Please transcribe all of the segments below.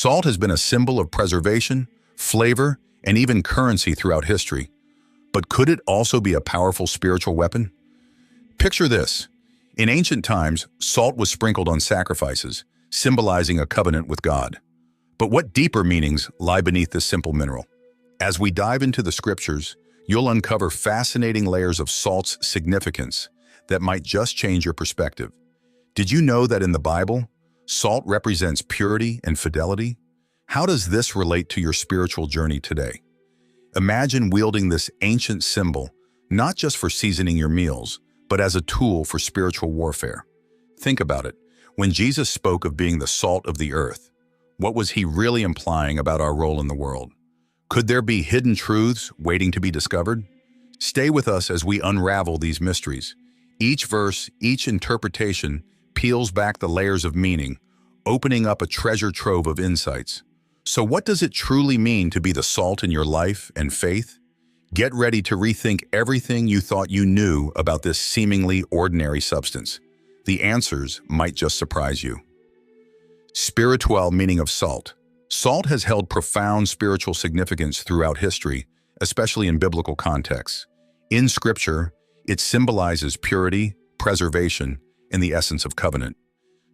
Salt has been a symbol of preservation, flavor, and even currency throughout history. But could it also be a powerful spiritual weapon? Picture this. In ancient times, salt was sprinkled on sacrifices, symbolizing a covenant with God. But what deeper meanings lie beneath this simple mineral? As we dive into the scriptures, you'll uncover fascinating layers of salt's significance that might just change your perspective. Did you know that in the Bible, salt represents purity and fidelity? How does this relate to your spiritual journey today? Imagine wielding this ancient symbol, not just for seasoning your meals, but as a tool for spiritual warfare. Think about it. When Jesus spoke of being the salt of the earth, what was he really implying about our role in the world? Could there be hidden truths waiting to be discovered? Stay with us as we unravel these mysteries. Each verse, each interpretation peels back the layers of meaning, opening up a treasure trove of insights. So what does it truly mean to be the salt in your life and faith? Get ready to rethink everything you thought you knew about this seemingly ordinary substance. The answers might just surprise you. Spiritual meaning of salt. Salt has held profound spiritual significance throughout history, especially in biblical contexts. In Scripture, it symbolizes purity, preservation, and the essence of covenant.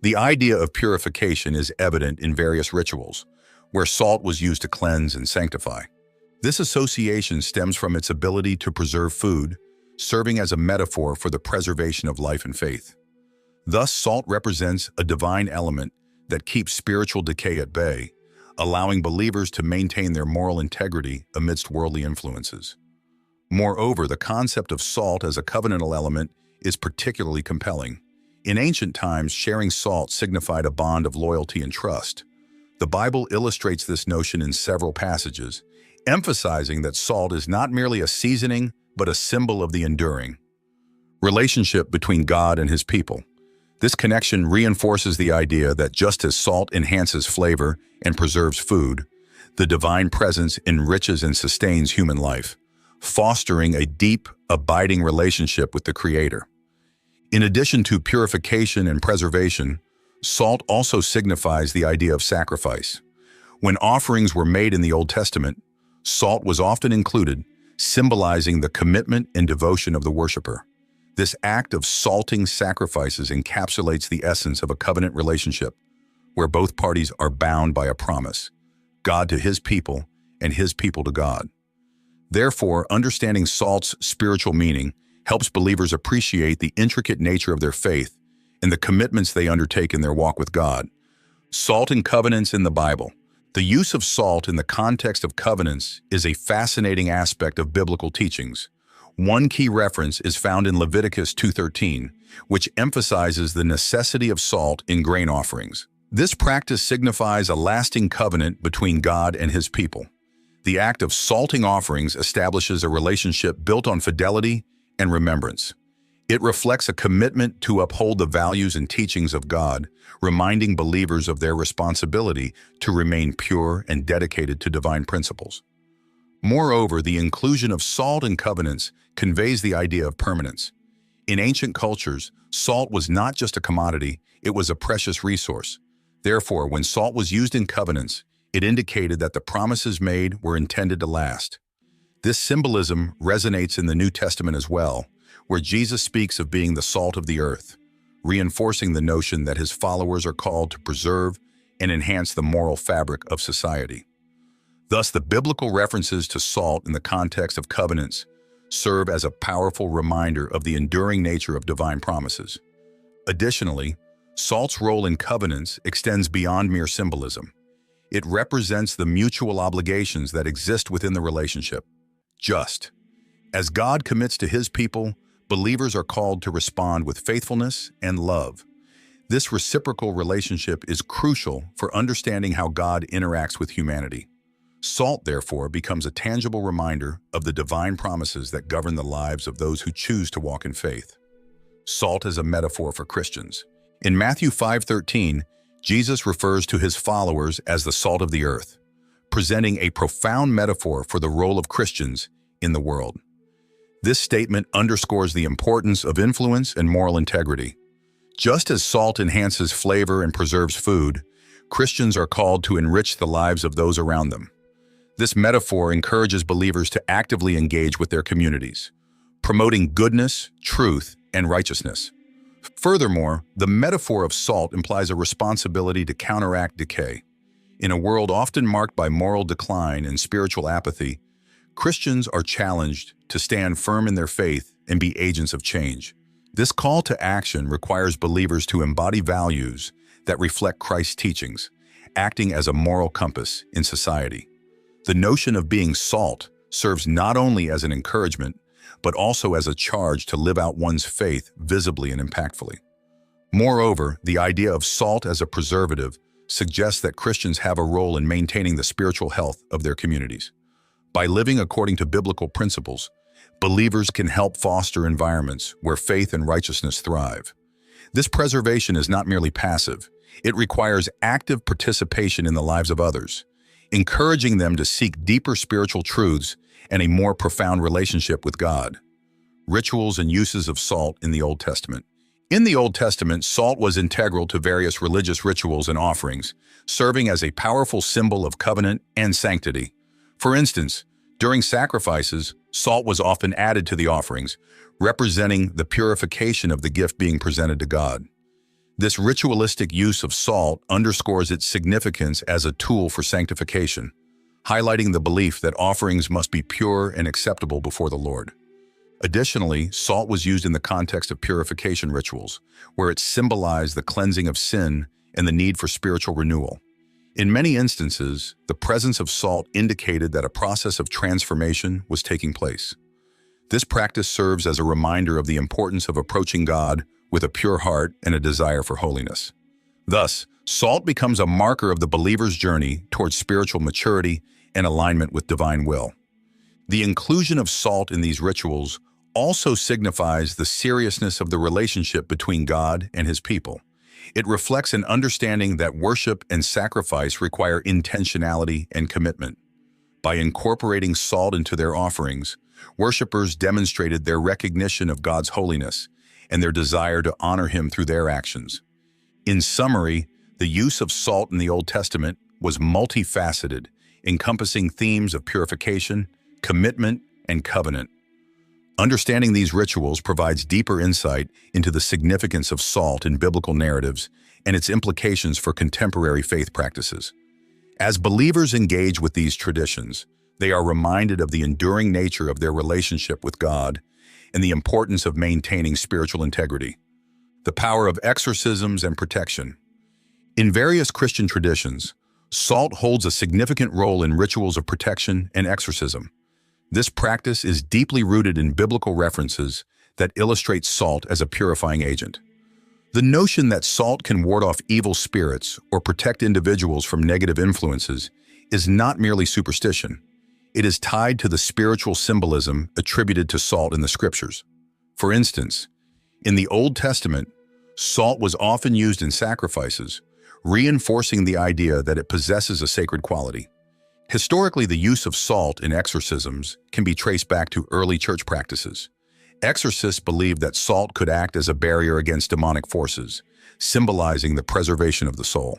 The idea of purification is evident in various rituals, where salt was used to cleanse and sanctify. This association stems from its ability to preserve food, serving as a metaphor for the preservation of life and faith. Thus, salt represents a divine element that keeps spiritual decay at bay, allowing believers to maintain their moral integrity amidst worldly influences. Moreover, the concept of salt as a covenantal element is particularly compelling. In ancient times, sharing salt signified a bond of loyalty and trust. The Bible illustrates this notion in several passages, emphasizing that salt is not merely a seasoning, but a symbol of the enduring relationship between God and his people. This connection reinforces the idea that just as salt enhances flavor and preserves food, the divine presence enriches and sustains human life, fostering a deep, abiding relationship with the Creator. In addition to purification and preservation, salt also signifies the idea of sacrifice. When offerings were made in the Old Testament, salt was often included, symbolizing the commitment and devotion of the worshiper. This act of salting sacrifices encapsulates the essence of a covenant relationship, where both parties are bound by a promise, God to his people and his people to God. Therefore, understanding salt's spiritual meaning helps believers appreciate the intricate nature of their faith and the commitments they undertake in their walk with God. Salt and covenants in the Bible. The use of salt in the context of covenants is a fascinating aspect of biblical teachings. One key reference is found in Leviticus 2:13, which emphasizes the necessity of salt in grain offerings. This practice signifies a lasting covenant between God and his people. The act of salting offerings establishes a relationship built on fidelity and remembrance. It reflects a commitment to uphold the values and teachings of God, reminding believers of their responsibility to remain pure and dedicated to divine principles. Moreover, the inclusion of salt in covenants conveys the idea of permanence. In ancient cultures, salt was not just a commodity, it was a precious resource. Therefore, when salt was used in covenants, it indicated that the promises made were intended to last. This symbolism resonates in the New Testament as well, where Jesus speaks of being the salt of the earth, reinforcing the notion that his followers are called to preserve and enhance the moral fabric of society. Thus, the biblical references to salt in the context of covenants serve as a powerful reminder of the enduring nature of divine promises. Additionally, salt's role in covenants extends beyond mere symbolism. It represents the mutual obligations that exist within the relationship. Just as God commits to his people, believers are called to respond with faithfulness and love. This reciprocal relationship is crucial for understanding how God interacts with humanity. Salt, therefore, becomes a tangible reminder of the divine promises that govern the lives of those who choose to walk in faith. Salt is a metaphor for Christians. In Matthew 5:13, Jesus refers to his followers as the salt of the earth, presenting a profound metaphor for the role of Christians in the world. This statement underscores the importance of influence and moral integrity. Just as salt enhances flavor and preserves food, Christians are called to enrich the lives of those around them. This metaphor encourages believers to actively engage with their communities, promoting goodness, truth, and righteousness. Furthermore, the metaphor of salt implies a responsibility to counteract decay. In a world often marked by moral decline and spiritual apathy, Christians are challenged to stand firm in their faith and be agents of change. This call to action requires believers to embody values that reflect Christ's teachings, acting as a moral compass in society. The notion of being salt serves not only as an encouragement, but also as a charge to live out one's faith visibly and impactfully. Moreover, the idea of salt as a preservative suggests that Christians have a role in maintaining the spiritual health of their communities. By living according to biblical principles, believers can help foster environments where faith and righteousness thrive. This preservation is not merely passive. It requires active participation in the lives of others, encouraging them to seek deeper spiritual truths and a more profound relationship with God. Rituals and uses of salt in the Old Testament. In the Old Testament, salt was integral to various religious rituals and offerings, serving as a powerful symbol of covenant and sanctity. For instance, during sacrifices, salt was often added to the offerings, representing the purification of the gift being presented to God. This ritualistic use of salt underscores its significance as a tool for sanctification, highlighting the belief that offerings must be pure and acceptable before the Lord. Additionally, salt was used in the context of purification rituals, where it symbolized the cleansing of sin and the need for spiritual renewal. In many instances, the presence of salt indicated that a process of transformation was taking place. This practice serves as a reminder of the importance of approaching God with a pure heart and a desire for holiness. Thus, salt becomes a marker of the believer's journey towards spiritual maturity and alignment with divine will. The inclusion of salt in these rituals also signifies the seriousness of the relationship between God and His people. It reflects an understanding that worship and sacrifice require intentionality and commitment. By incorporating salt into their offerings, worshipers demonstrated their recognition of God's holiness and their desire to honor Him through their actions. In summary, the use of salt in the Old Testament was multifaceted, encompassing themes of purification, commitment, and covenant. Understanding these rituals provides deeper insight into the significance of salt in biblical narratives and its implications for contemporary faith practices. As believers engage with these traditions, they are reminded of the enduring nature of their relationship with God and the importance of maintaining spiritual integrity. The power of exorcisms and protection. In various Christian traditions, salt holds a significant role in rituals of protection and exorcism. This practice is deeply rooted in biblical references that illustrate salt as a purifying agent. The notion that salt can ward off evil spirits or protect individuals from negative influences is not merely superstition. It is tied to the spiritual symbolism attributed to salt in the Scriptures. For instance, in the Old Testament, salt was often used in sacrifices, reinforcing the idea that it possesses a sacred quality. Historically, the use of salt in exorcisms can be traced back to early church practices. Exorcists believed that salt could act as a barrier against demonic forces, symbolizing the preservation of the soul.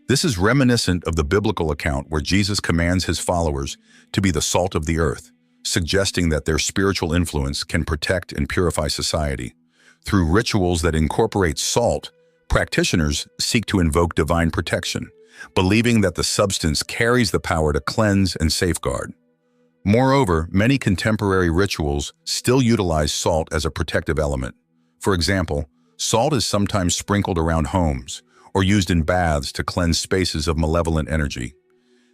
This is reminiscent of the biblical account where Jesus commands His followers to be the salt of the earth, suggesting that their spiritual influence can protect and purify society. Through rituals that incorporate salt, practitioners seek to invoke divine protection, believing that the substance carries the power to cleanse and safeguard. Moreover, many contemporary rituals still utilize salt as a protective element. For example, salt is sometimes sprinkled around homes or used in baths to cleanse spaces of malevolent energy.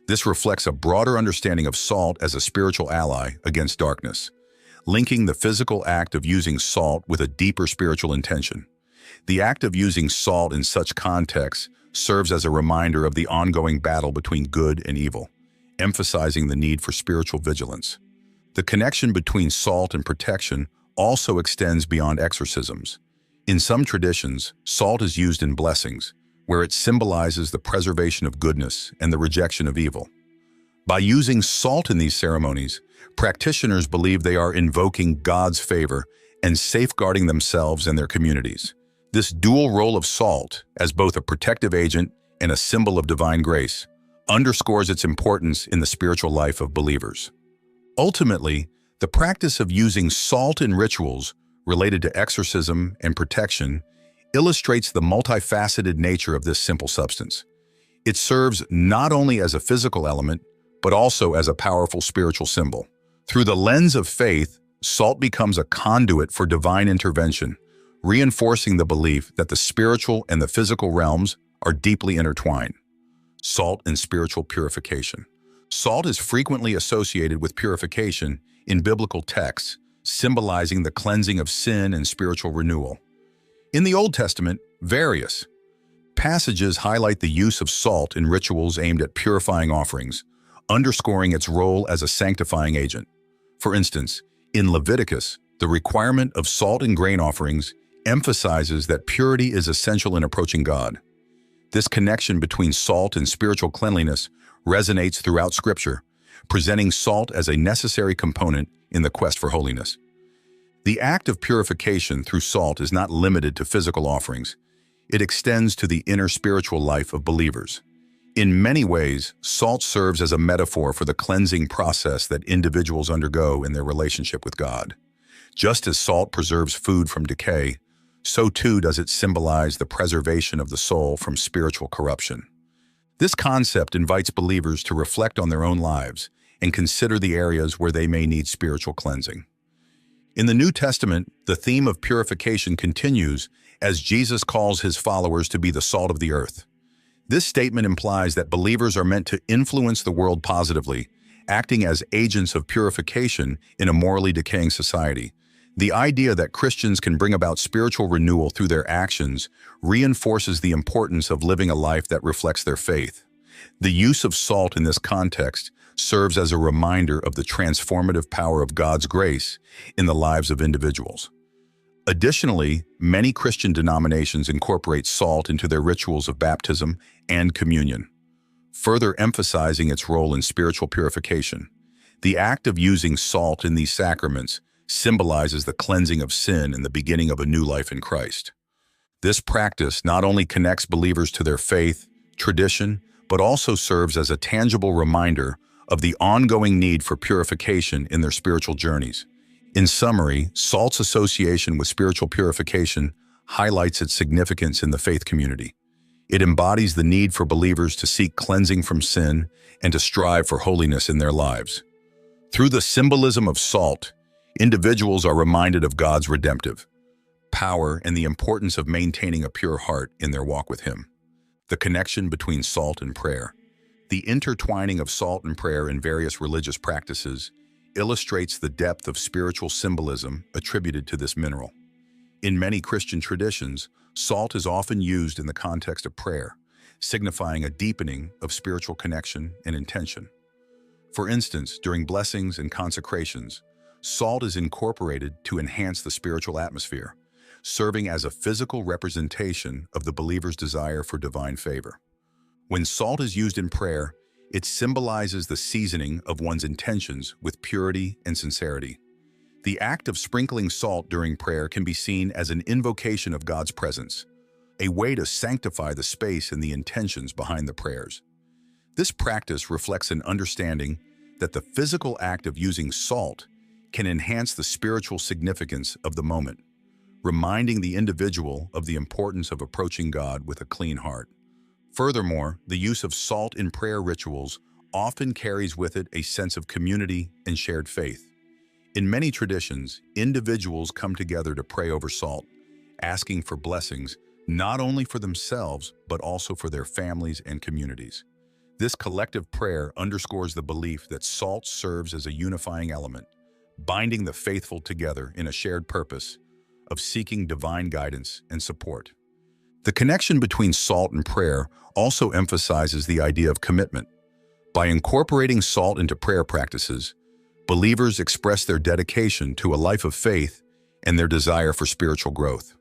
This reflects a broader understanding of salt as a spiritual ally against darkness, linking the physical act of using salt with a deeper spiritual intention. The act of using salt in such contexts serves as a reminder of the ongoing battle between good and evil, emphasizing the need for spiritual vigilance. The connection between salt and protection also extends beyond exorcisms. In some traditions, salt is used in blessings, where it symbolizes the preservation of goodness and the rejection of evil. By using salt in these ceremonies, practitioners believe they are invoking God's favor and safeguarding themselves and their communities. This dual role of salt as both a protective agent and a symbol of divine grace, underscores its importance in the spiritual life of believers. Ultimately, the practice of using salt in rituals related to exorcism and protection illustrates the multifaceted nature of this simple substance. It serves not only as a physical element, but also as a powerful spiritual symbol. Through the lens of faith, salt becomes a conduit for divine intervention, reinforcing the belief that the spiritual and the physical realms are deeply intertwined. Salt and spiritual purification. Salt is frequently associated with purification in biblical texts, symbolizing the cleansing of sin and spiritual renewal. In the Old Testament, various passages highlight the use of salt in rituals aimed at purifying offerings, underscoring its role as a sanctifying agent. For instance, in Leviticus, the requirement of salt in grain offerings emphasizes that purity is essential in approaching God. This connection between salt and spiritual cleanliness resonates throughout Scripture, presenting salt as a necessary component in the quest for holiness. The act of purification through salt is not limited to physical offerings. It extends to the inner spiritual life of believers. In many ways, salt serves as a metaphor for the cleansing process that individuals undergo in their relationship with God. Just as salt preserves food from decay, so too does it symbolize the preservation of the soul from spiritual corruption. This concept invites believers to reflect on their own lives and consider the areas where they may need spiritual cleansing. In the New Testament, the theme of purification continues as Jesus calls his followers to be the salt of the earth. This statement implies that believers are meant to influence the world positively, acting as agents of purification in a morally decaying society. The idea that Christians can bring about spiritual renewal through their actions reinforces the importance of living a life that reflects their faith. The use of salt in this context serves as a reminder of the transformative power of God's grace in the lives of individuals. Additionally, many Christian denominations incorporate salt into their rituals of baptism and communion, further emphasizing its role in spiritual purification. The act of using salt in these sacraments symbolizes the cleansing of sin and the beginning of a new life in Christ. This practice not only connects believers to their faith, tradition, but also serves as a tangible reminder of the ongoing need for purification in their spiritual journeys. In summary, salt's association with spiritual purification highlights its significance in the faith community. It embodies the need for believers to seek cleansing from sin and to strive for holiness in their lives. Through the symbolism of salt, individuals are reminded of God's redemptive power and the importance of maintaining a pure heart in their walk with Him. The connection between salt and prayer. The intertwining of salt and prayer in various religious practices illustrates the depth of spiritual symbolism attributed to this mineral. In many Christian traditions, salt is often used in the context of prayer, signifying a deepening of spiritual connection and intention. For instance, during blessings and consecrations, salt is incorporated to enhance the spiritual atmosphere, serving as a physical representation of the believer's desire for divine favor. When salt is used in prayer, it symbolizes the seasoning of one's intentions with purity and sincerity. The act of sprinkling salt during prayer can be seen as an invocation of God's presence, a way to sanctify the space and the intentions behind the prayers. This practice reflects an understanding that the physical act of using salt can enhance the spiritual significance of the moment, reminding the individual of the importance of approaching God with a clean heart. Furthermore, the use of salt in prayer rituals often carries with it a sense of community and shared faith. In many traditions, individuals come together to pray over salt, asking for blessings not only for themselves, but also for their families and communities. This collective prayer underscores the belief that salt serves as a unifying element, binding the faithful together in a shared purpose of seeking divine guidance and support. The connection between salt and prayer also emphasizes the idea of commitment. By incorporating salt into prayer practices, believers express their dedication to a life of faith and their desire for spiritual growth.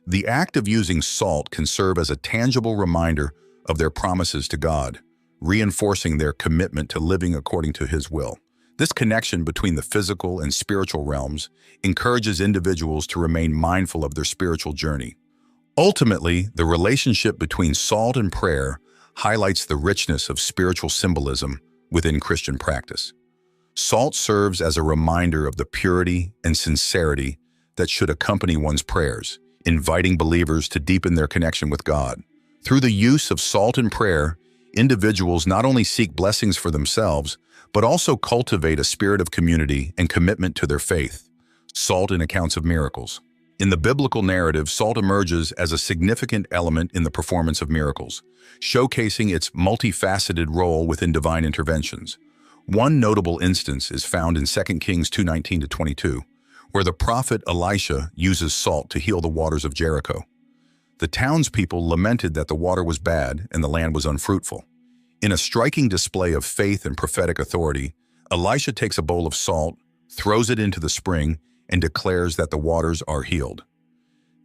The act of using salt can serve as a tangible reminder of their promises to God, reinforcing their commitment to living according to His will. This connection between the physical and spiritual realms encourages individuals to remain mindful of their spiritual journey. Ultimately, the relationship between salt and prayer highlights the richness of spiritual symbolism within Christian practice. Salt serves as a reminder of the purity and sincerity that should accompany one's prayers, inviting believers to deepen their connection with God. Through the use of salt in prayer, individuals not only seek blessings for themselves, but also cultivate a spirit of community and commitment to their faith. Salt in accounts of miracles. In the biblical narrative, salt emerges as a significant element in the performance of miracles, showcasing its multifaceted role within divine interventions. One notable instance is found in 2 Kings 2:19-22, where the prophet Elisha uses salt to heal the waters of Jericho. The townspeople lamented that the water was bad and the land was unfruitful. In a striking display of faith and prophetic authority, Elisha takes a bowl of salt, throws it into the spring, and declares that the waters are healed.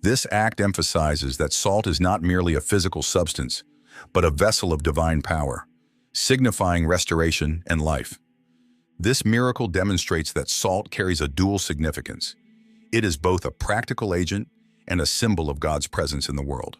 This act emphasizes that salt is not merely a physical substance, but a vessel of divine power, signifying restoration and life. This miracle demonstrates that salt carries a dual significance. It is both a practical agent and a symbol of God's presence in the world.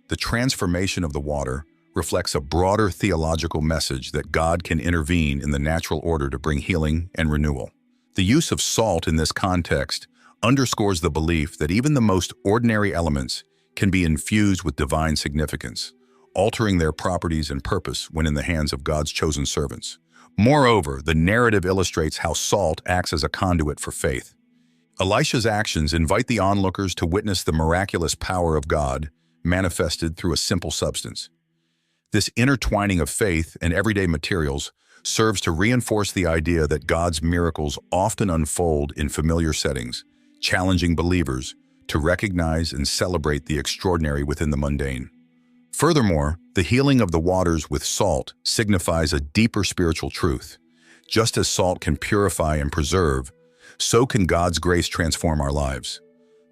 The transformation of the water reflects a broader theological message that God can intervene in the natural order to bring healing and renewal. The use of salt in this context underscores the belief that even the most ordinary elements can be infused with divine significance, altering their properties and purpose when in the hands of God's chosen servants. Moreover, the narrative illustrates how salt acts as a conduit for faith. Elisha's actions invite the onlookers to witness the miraculous power of God manifested through a simple substance. This intertwining of faith and everyday materials serves to reinforce the idea that God's miracles often unfold in familiar settings, challenging believers to recognize and celebrate the extraordinary within the mundane. Furthermore, the healing of the waters with salt signifies a deeper spiritual truth. Just as salt can purify and preserve, so can God's grace transform our lives.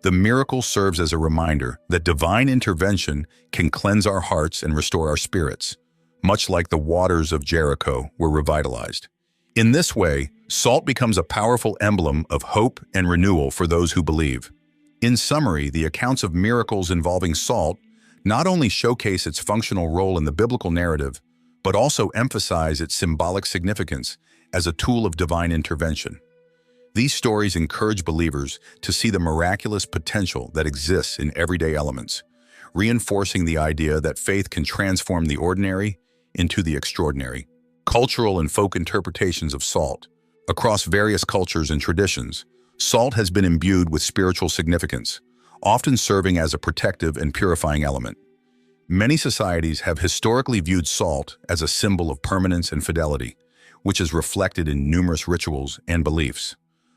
The miracle serves as a reminder that divine intervention can cleanse our hearts and restore our spirits, much like the waters of Jericho were revitalized. In this way, salt becomes a powerful emblem of hope and renewal for those who believe. In summary, the accounts of miracles involving salt not only showcase its functional role in the biblical narrative, but also emphasize its symbolic significance as a tool of divine intervention. These stories encourage believers to see the miraculous potential that exists in everyday elements, reinforcing the idea that faith can transform the ordinary into the extraordinary. Cultural and folk interpretations of salt. Across various cultures and traditions, salt has been imbued with spiritual significance, often serving as a protective and purifying element. Many societies have historically viewed salt as a symbol of permanence and fidelity, which is reflected in numerous rituals and beliefs.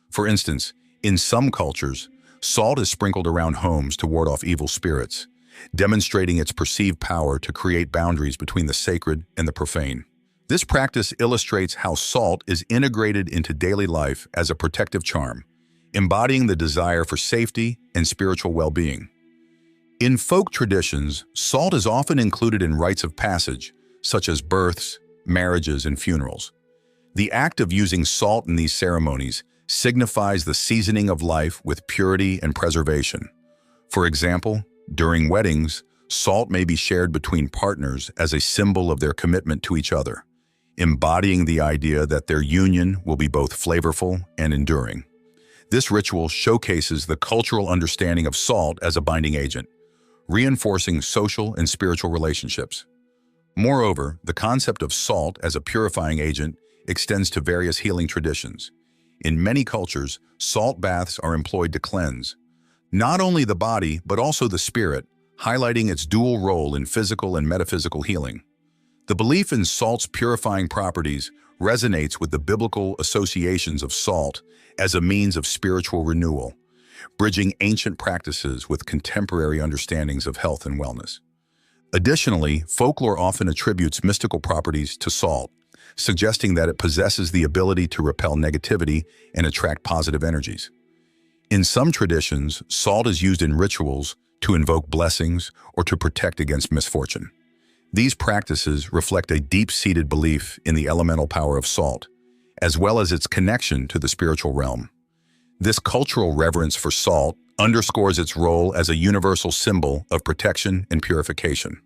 For instance, in some cultures, salt is sprinkled around homes to ward off evil spirits, demonstrating its perceived power to create boundaries between the sacred and the profane. This practice illustrates how salt is integrated into daily life as a protective charm, embodying the desire for safety and spiritual well-being. In folk traditions, salt is often included in rites of passage, such as births, marriages, and funerals. The act of using salt in these ceremonies signifies the seasoning of life with purity and preservation. For example, during weddings, salt may be shared between partners as a symbol of their commitment to each other, embodying the idea that their union will be both flavorful and enduring. This ritual showcases the cultural understanding of salt as a binding agent, reinforcing social and spiritual relationships. Moreover, the concept of salt as a purifying agent extends to various healing traditions. In many cultures, salt baths are employed to cleanse not only the body but also the spirit, highlighting its dual role in physical and metaphysical healing. The belief in salt's purifying properties resonates with the biblical associations of salt as a means of spiritual renewal, bridging ancient practices with contemporary understandings of health and wellness. Additionally, folklore often attributes mystical properties to salt, suggesting that it possesses the ability to repel negativity and attract positive energies. In some traditions, salt is used in rituals to invoke blessings or to protect against misfortune. These practices reflect a deep-seated belief in the elemental power of salt, as well as its connection to the spiritual realm. This cultural reverence for salt underscores its role as a universal symbol of protection and purification.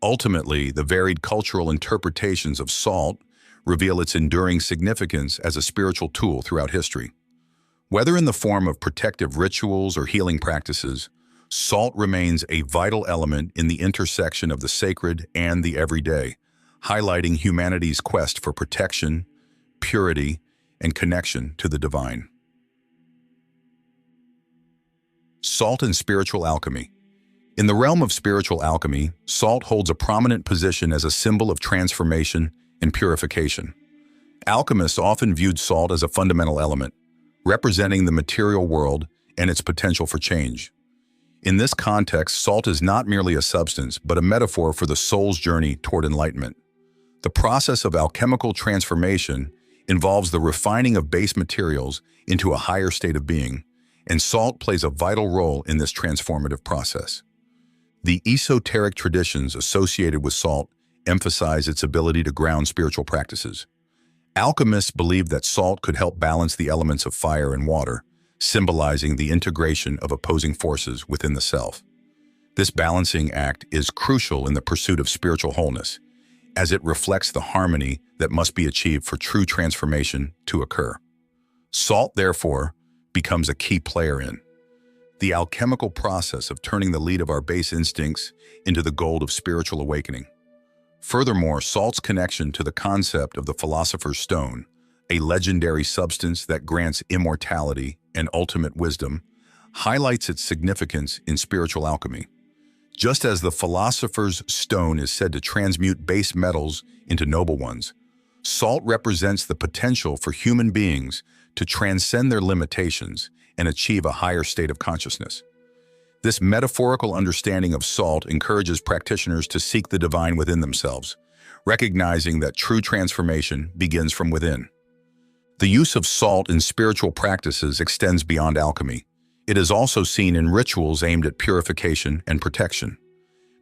Ultimately, the varied cultural interpretations of salt reveal its enduring significance as a spiritual tool throughout history. Whether in the form of protective rituals or healing practices, salt remains a vital element in the intersection of the sacred and the everyday, highlighting humanity's quest for protection, purity, and connection to the divine. Salt and spiritual alchemy. In the realm of spiritual alchemy, salt holds a prominent position as a symbol of transformation and purification. Alchemists often viewed salt as a fundamental element, representing the material world and its potential for change. In this context, salt is not merely a substance, but a metaphor for the soul's journey toward enlightenment. The process of alchemical transformation involves the refining of base materials into a higher state of being, and salt plays a vital role in this transformative process. The esoteric traditions associated with salt emphasize its ability to ground spiritual practices. Alchemists believed that salt could help balance the elements of fire and water, symbolizing the integration of opposing forces within the self. This balancing act is crucial in the pursuit of spiritual wholeness, as it reflects the harmony that must be achieved for true transformation to occur. Salt, therefore, becomes a key player in the alchemical process of turning the lead of our base instincts into the gold of spiritual awakening. Furthermore, salt's connection to the concept of the philosopher's stone, a legendary substance that grants immortality and ultimate wisdom, highlights its significance in spiritual alchemy. Just as the philosopher's stone is said to transmute base metals into noble ones, salt represents the potential for human beings to transcend their limitations and achieve a higher state of consciousness. This metaphorical understanding of salt encourages practitioners to seek the divine within themselves, recognizing that true transformation begins from within. The use of salt in spiritual practices extends beyond alchemy. It is also seen in rituals aimed at purification and protection.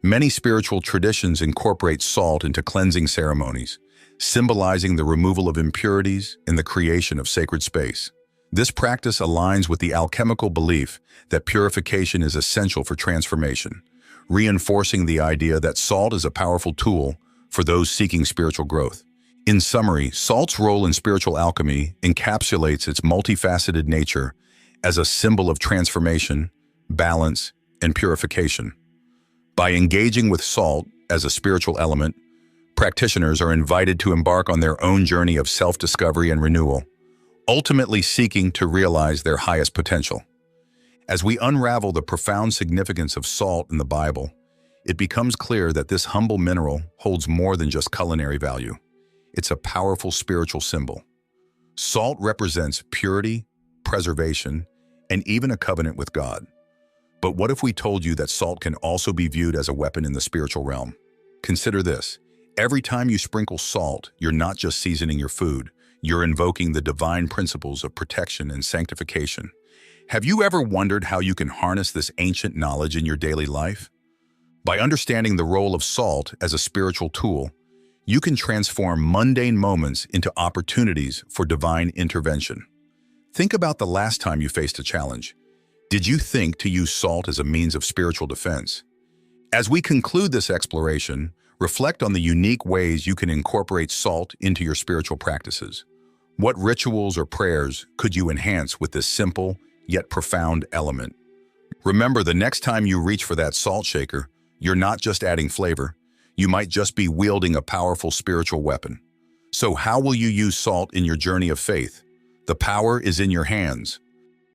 Many spiritual traditions incorporate salt into cleansing ceremonies, symbolizing the removal of impurities and the creation of sacred space. This practice aligns with the alchemical belief that purification is essential for transformation, reinforcing the idea that salt is a powerful tool for those seeking spiritual growth. In summary, salt's role in spiritual alchemy encapsulates its multifaceted nature as a symbol of transformation, balance, and purification. By engaging with salt as a spiritual element, practitioners are invited to embark on their own journey of self-discovery and renewal, ultimately seeking to realize their highest potential. As we unravel the profound significance of salt in the Bible, it becomes clear that this humble mineral holds more than just culinary value. It's a powerful spiritual symbol. Salt represents purity, preservation, and even a covenant with God. But what if we told you that salt can also be viewed as a weapon in the spiritual realm? Consider this. Every time you sprinkle salt, you're not just seasoning your food, you're invoking the divine principles of protection and sanctification. Have you ever wondered how you can harness this ancient knowledge in your daily life? By understanding the role of salt as a spiritual tool, you can transform mundane moments into opportunities for divine intervention. Think about the last time you faced a challenge. Did you think to use salt as a means of spiritual defense? As we conclude this exploration, reflect on the unique ways you can incorporate salt into your spiritual practices. What rituals or prayers could you enhance with this simple yet profound element? Remember, the next time you reach for that salt shaker, you're not just adding flavor, you might just be wielding a powerful spiritual weapon. So how will you use salt in your journey of faith? The power is in your hands.